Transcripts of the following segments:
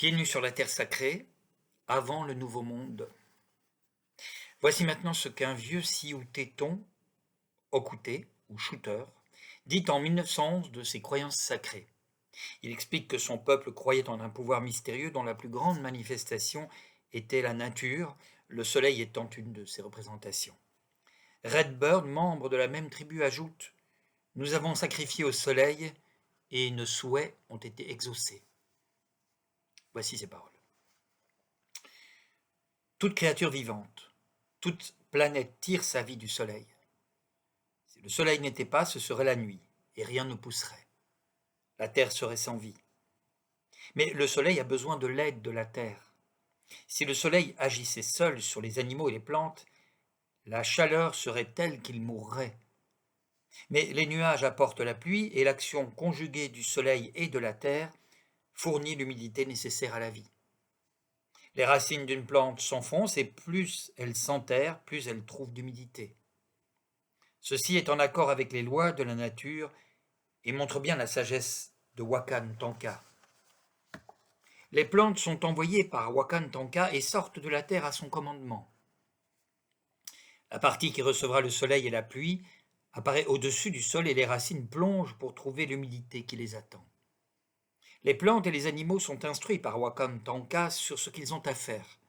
Pieds nus sur la terre sacrée, avant le nouveau monde. Voici maintenant ce qu'un vieux Sioux Téton, Ocouté ou Shooter, dit en 1911 de ses croyances sacrées. Il explique que son peuple croyait en un pouvoir mystérieux dont la plus grande manifestation était la nature, le soleil étant une de ses représentations. Redbird, membre de la même tribu, ajoute « Nous avons sacrifié au soleil et nos souhaits ont été exaucés. » Voici ses paroles. Toute créature vivante, toute planète tire sa vie du soleil. Si le soleil n'était pas, ce serait la nuit, et rien ne pousserait. La terre serait sans vie. Mais le soleil a besoin de l'aide de la terre. Si le soleil agissait seul sur les animaux et les plantes, la chaleur serait telle qu'ils mourraient. Mais les nuages apportent la pluie et l'action conjuguée du soleil et de la terre fournit l'humidité nécessaire à la vie. Les racines d'une plante s'enfoncent et plus elle s'enterre, plus elle trouve d'humidité. Ceci est en accord avec les lois de la nature et montre bien la sagesse de Wakan Tanka. Les plantes sont envoyées par Wakan Tanka et sortent de la terre à son commandement. La partie qui recevra le soleil et la pluie apparaît au-dessus du sol et les racines plongent pour trouver l'humidité qui les attend. Les plantes et les animaux sont instruits par Wakan Tanka sur ce qu'ils ont à faire.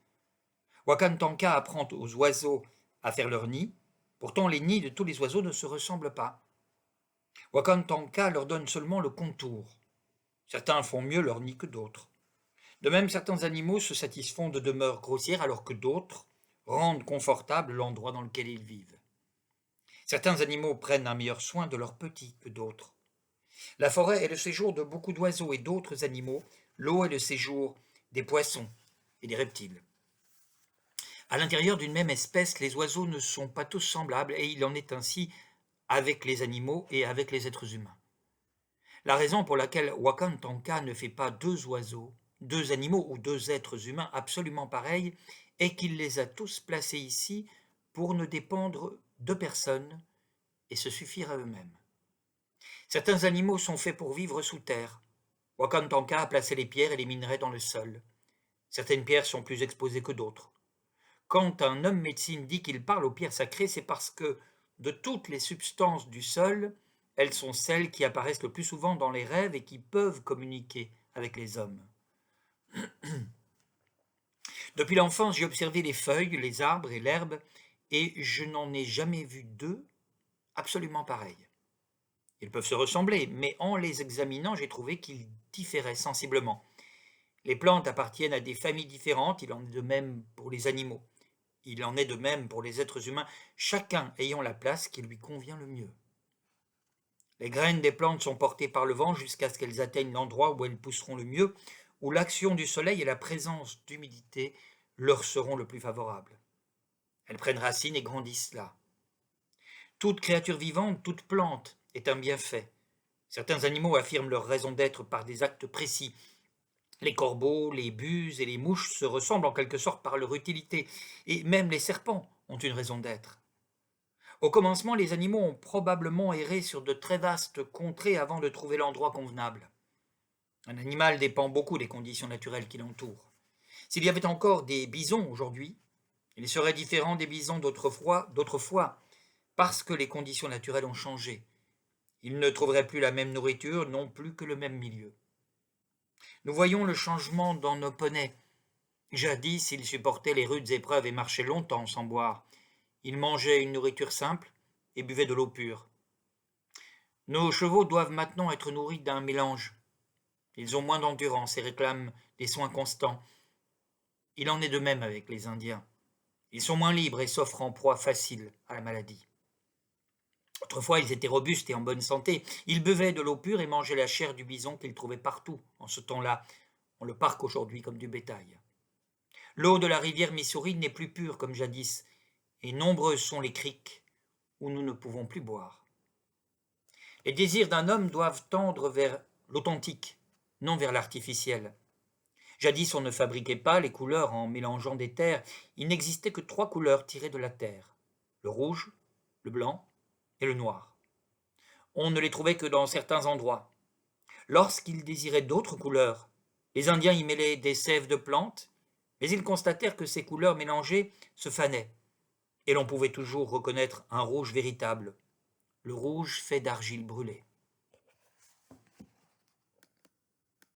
Wakan Tanka apprend aux oiseaux à faire leur nid, pourtant les nids de tous les oiseaux ne se ressemblent pas. Wakan Tanka leur donne seulement le contour. Certains font mieux leur nid que d'autres. De même, certains animaux se satisfont de demeures grossières alors que d'autres rendent confortable l'endroit dans lequel ils vivent. Certains animaux prennent un meilleur soin de leurs petits que d'autres. La forêt est le séjour de beaucoup d'oiseaux et d'autres animaux. L'eau est le séjour des poissons et des reptiles. À l'intérieur d'une même espèce, les oiseaux ne sont pas tous semblables et il en est ainsi avec les animaux et avec les êtres humains. La raison pour laquelle Wakan Tanka ne fait pas deux oiseaux, deux animaux ou deux êtres humains absolument pareils est qu'il les a tous placés ici pour ne dépendre de personne et se suffire à eux-mêmes. Certains animaux sont faits pour vivre sous terre. Wakan Tanka a placé les pierres et les minerais dans le sol. Certaines pierres sont plus exposées que d'autres. Quand un homme médecine dit qu'il parle aux pierres sacrées, c'est parce que de toutes les substances du sol, elles sont celles qui apparaissent le plus souvent dans les rêves et qui peuvent communiquer avec les hommes. Depuis l'enfance, j'ai observé les feuilles, les arbres et l'herbe, et je n'en ai jamais vu deux absolument pareils. Ils peuvent se ressembler, mais en les examinant, j'ai trouvé qu'ils différaient sensiblement. Les plantes appartiennent à des familles différentes, il en est de même pour les animaux. Il en est de même pour les êtres humains, chacun ayant la place qui lui convient le mieux. Les graines des plantes sont portées par le vent jusqu'à ce qu'elles atteignent l'endroit où elles pousseront le mieux, où l'action du soleil et la présence d'humidité leur seront le plus favorables. Elles prennent racine et grandissent là. Toute créature vivante, toute plante est un bienfait. Certains animaux affirment leur raison d'être par des actes précis. Les corbeaux, les buses et les mouches se ressemblent en quelque sorte par leur utilité, et même les serpents ont une raison d'être. Au commencement, les animaux ont probablement erré sur de très vastes contrées avant de trouver l'endroit convenable. Un animal dépend beaucoup des conditions naturelles qui l'entourent. S'il y avait encore des bisons aujourd'hui, ils seraient différents des bisons d'autrefois, parce que les conditions naturelles ont changé. Ils ne trouveraient plus la même nourriture, non plus que le même milieu. Nous voyons le changement dans nos poneys. Jadis, ils supportaient les rudes épreuves et marchaient longtemps sans boire. Ils mangeaient une nourriture simple et buvaient de l'eau pure. Nos chevaux doivent maintenant être nourris d'un mélange. Ils ont moins d'endurance et réclament des soins constants. Il en est de même avec les Indiens. Ils sont moins libres et s'offrent en proie facile à la maladie. Autrefois, ils étaient robustes et en bonne santé. Ils buvaient de l'eau pure et mangeaient la chair du bison qu'ils trouvaient partout. En ce temps-là, on le parque aujourd'hui comme du bétail. L'eau de la rivière Missouri n'est plus pure comme jadis, et nombreuses sont les criques où nous ne pouvons plus boire. Les désirs d'un homme doivent tendre vers l'authentique, non vers l'artificiel. Jadis, on ne fabriquait pas les couleurs en mélangeant des terres. Il n'existait que 3 couleurs tirées de la terre, le rouge, le blanc et le noir. On ne les trouvait que dans certains endroits. Lorsqu'il désirait d'autres couleurs, Les Indiens y mêlaient des sèves de plantes, mais ils constatèrent que ces couleurs mélangées se fanaient, et l'on pouvait toujours reconnaître un rouge véritable, le rouge fait d'argile brûlée.